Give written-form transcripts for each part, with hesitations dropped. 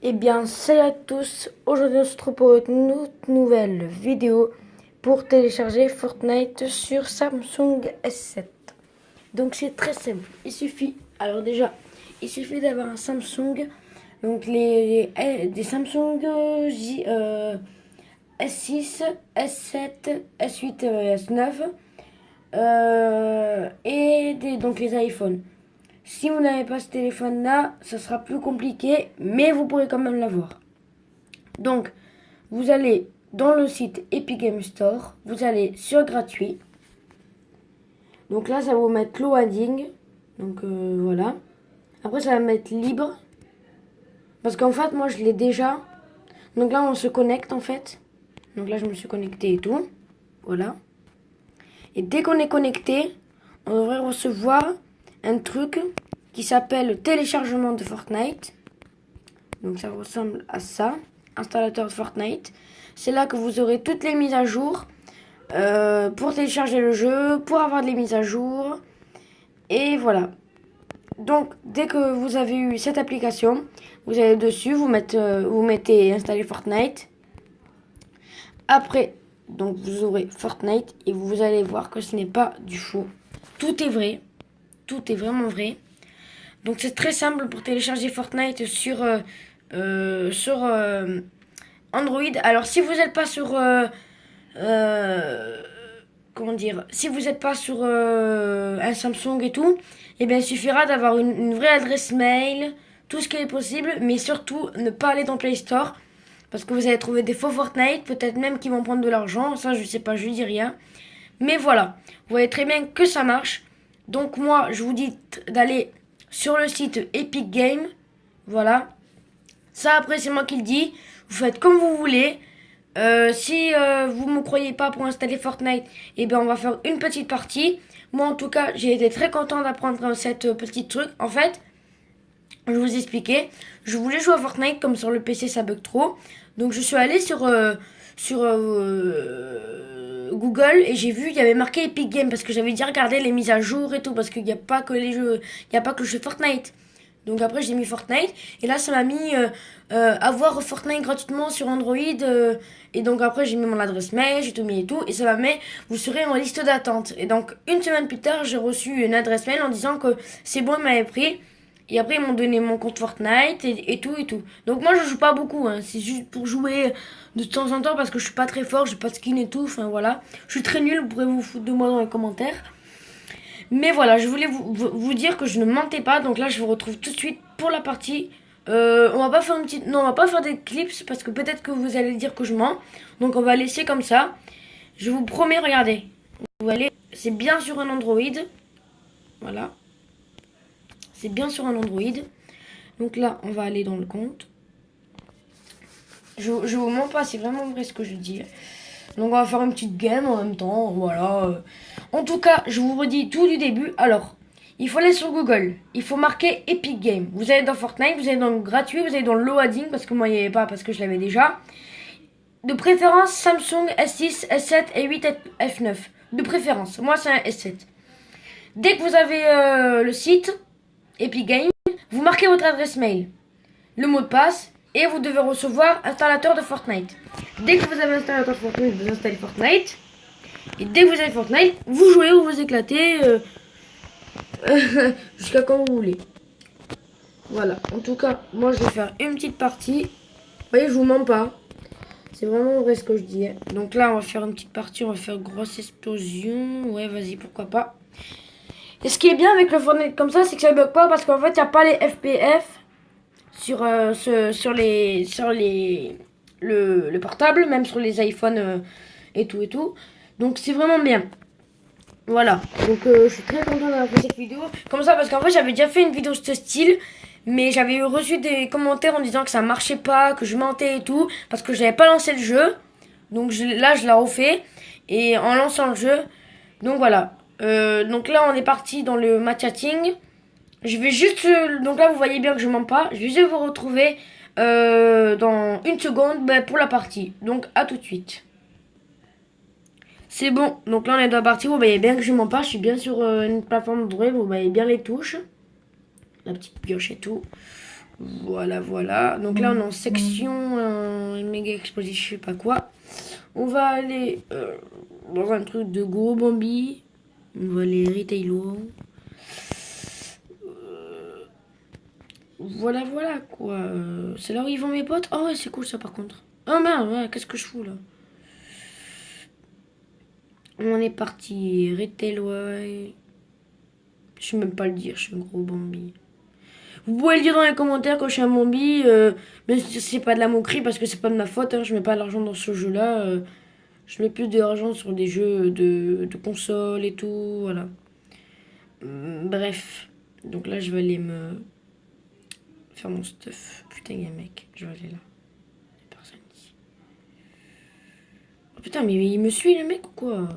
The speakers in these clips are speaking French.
Eh bien, salut à tous. Aujourd'hui, on se retrouve pour une nouvelle vidéo pour télécharger Fortnite sur Samsung S7. Donc, c'est très simple. Il suffit d'avoir un Samsung. Donc, des Samsung S6, S7, S8, S9 donc les iPhones. Si vous n'avez pas ce téléphone-là, ça sera plus compliqué, mais vous pourrez quand même l'avoir. Donc, vous allez dans le site Epic Game Store, vous allez sur gratuit. Donc là, ça va vous mettre loading. Donc voilà. Après, ça va mettre libre. Parce qu'en fait, moi, je l'ai déjà. Donc là, on se connecte en fait. Donc là, je me suis connecté et tout. Voilà. Et dès qu'on est connecté, on devrait recevoir un truc qui s'appelle téléchargement de Fortnite. Donc ça ressemble à ça, installateur de Fortnite. C'est là que vous aurez toutes les mises à jour pour télécharger le jeu, pour avoir des mises à jour. Et voilà. Donc dès que vous avez eu cette application, vous allez dessus, vous mettez installer Fortnite. Après, donc vous aurez Fortnite et vous allez voir que ce n'est pas du faux. Tout est vrai. Tout est vraiment vrai. Donc c'est très simple pour télécharger Fortnite sur Android. Alors si vous n'êtes pas sur comment dire, si vous n'êtes pas sur un Samsung et tout, eh bien il suffira d'avoir une vraie adresse mail, tout ce qui est possible, mais surtout ne pas aller dans Play Store parce que vous allez trouver des faux Fortnite, peut-être même qu'ils vont prendre de l'argent, ça je sais pas, je dis rien. Mais voilà, vous voyez très bien que ça marche. Donc moi je vous dis d'aller sur le site Epic Game, voilà. Ça après c'est moi qui le dis, vous faites comme vous voulez. Si vous me croyez pas pour installer Fortnite, eh bien on va faire une petite partie. Moi en tout cas j'ai été très content d'apprendre cette petite truc. En fait, je vous expliquais, je voulais jouer à Fortnite comme sur le PC ça bug trop. Donc je suis allé sur Google et j'ai vu il y avait marqué Epic Games parce que j'avais déjà regardé les mises à jour et tout parce qu'il n'y a pas que les jeux, il n'y a pas que le jeu Fortnite. Donc après j'ai mis Fortnite et là ça m'a mis avoir Fortnite gratuitement sur Android et donc après j'ai mis mon adresse mail, j'ai tout mis et tout et ça m'a mis vous serez en liste d'attente. Et donc une semaine plus tard j'ai reçu une adresse mail en disant que c'est bon ils m'avaient pris. Et après, ils m'ont donné mon compte Fortnite et tout et tout. Donc moi, je joue pas beaucoup. Hein. C'est juste pour jouer de temps en temps parce que je suis pas très fort, j'ai pas de skin et tout. Enfin voilà. Je suis très nul, vous pourrez vous foutre de moi dans les commentaires. Mais voilà, je voulais vous dire que je ne mentais pas. Donc là, je vous retrouve tout de suite pour la partie. On va pas faire une petite. Non, on va pas faire des clips parce que peut-être que vous allez dire que je mens. Donc on va laisser comme ça. Je vous promets, regardez. Vous allez. C'est bien sur un Android. Voilà. C'est bien sur un Android. Donc là, on va aller dans le compte. Je vous mens pas, c'est vraiment vrai ce que je dis. Donc on va faire une petite game en même temps, voilà. En tout cas, je vous redis tout du début. Alors, il faut aller sur Google. Il faut marquer Epic Game. Vous allez dans Fortnite, vous allez dans le gratuit, vous allez dans le loading, parce que moi il n'y avait pas, parce que je l'avais déjà. De préférence, Samsung S6, S7, S8, F9. De préférence, moi c'est un S7. Dès que vous avez le site Epic Game, vous marquez votre adresse mail, le mot de passe, et vous devez recevoir installateur de Fortnite. Dès que vous avez installateur de Fortnite, vous installez Fortnite. Et dès que vous avez Fortnite, vous jouez ou vous éclatez jusqu'à quand vous voulez. Voilà, en tout cas, moi je vais faire une petite partie. Vous voyez, je vous mens pas. C'est vraiment vrai ce que je dis. Donc là, on va faire une petite partie, on va faire grosse explosion. Ouais, vas-y, pourquoi pas. Et ce qui est bien avec le Fortnite comme ça, c'est que ça bug pas parce qu'en fait, il n'y a pas les FPF sur le portable, même sur les iPhones et tout et tout. Donc c'est vraiment bien. Voilà. Donc je suis très content d'avoir fait cette vidéo. Comme ça, parce qu'en fait, j'avais déjà fait une vidéo de ce style. Mais j'avais reçu des commentaires en disant que ça marchait pas, que je mentais et tout. Parce que j'avais pas lancé le jeu. Donc là, je l'ai refait. Et en lançant le jeu. Donc voilà. Donc là, on est parti dans le match chatting. Je vais juste. Donc là, vous voyez bien que je mens pas. Je vais juste vous retrouver dans une seconde pour la partie. Donc à tout de suite. C'est bon. Donc là, on est dans la partie. Vous voyez bien que je mens pas. Je suis bien sur une plateforme Android. Vous voyez bien les touches. La petite pioche et tout. Voilà, voilà. Donc là, on est en section méga explosif, je sais pas quoi. On va aller dans un truc de gros Bambi. On va aller Retailo. Voilà, voilà, quoi. C'est là où ils vont mes potes. Oh, ouais, c'est cool ça, par contre. Oh merde, ouais, qu'est-ce que je fous là? On est parti. Retail, ouais. Je sais même pas le dire, je suis un gros Bambi. Vous pouvez le dire dans les commentaires quand je suis un Bambi. Mais c'est pas de la moquerie parce que c'est pas de ma faute. Hein, je mets pas d'argent dans ce jeu-là. Je mets plus d'argent sur des jeux de console et tout. Voilà. Bref. Donc là, je vais aller me faire mon stuff. Putain, il y a un mec. Je vais aller là. Il y a personne ici. Oh, putain, mais il me suit le mec ou quoi?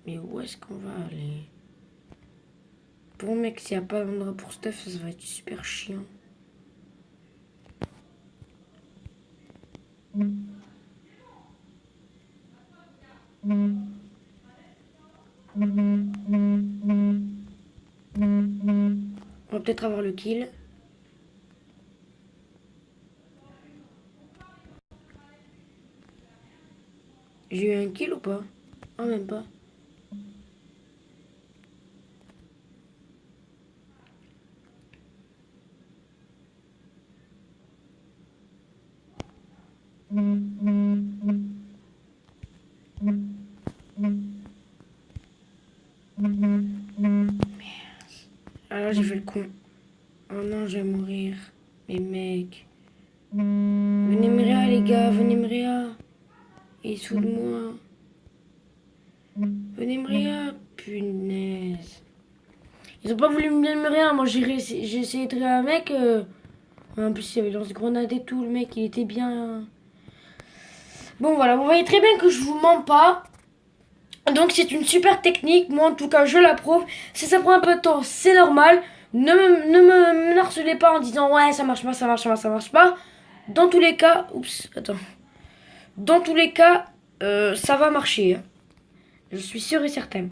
Mais où est-ce qu'on va aller? Bon mec, s'il n'y a pas d'endroit pour stuff, ça va être super chiant. On va peut-être avoir le kill. J'ai eu un kill ou pas? Ah, même pas. Alors j'ai fait le con. Oh non, je vais mourir. Mais mec. Venez me réa, les gars, venez me réa. Et sous de moi. Venez me réa. Punaise. Ils ont pas voulu bien me réa. Moi j'ai essayé de réa un mec. En plus il y avait lance-grenade et tout. Le mec il était bien. Bon voilà, vous voyez très bien que je vous mens pas. Donc c'est une super technique. Moi en tout cas je l'approuve. Si ça prend un peu de temps, c'est normal. Ne me harcelez pas en disant ouais ça marche pas, ça marche pas, ça marche pas. Dans tous les cas, oups, attends. Dans tous les cas, ça va marcher. Hein. Je suis sûre et certaine.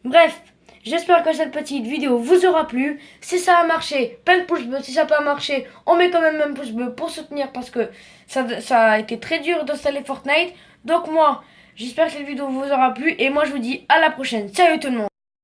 Bref, j'espère que cette petite vidéo vous aura plu. Si ça a marché, plein de pouces bleus. Si ça n'a pas marché, on met quand même un pouce bleu pour soutenir parce que ça a été très dur d'installer Fortnite. Donc moi, j'espère que cette vidéo vous aura plu et moi je vous dis à la prochaine. Salut tout le monde.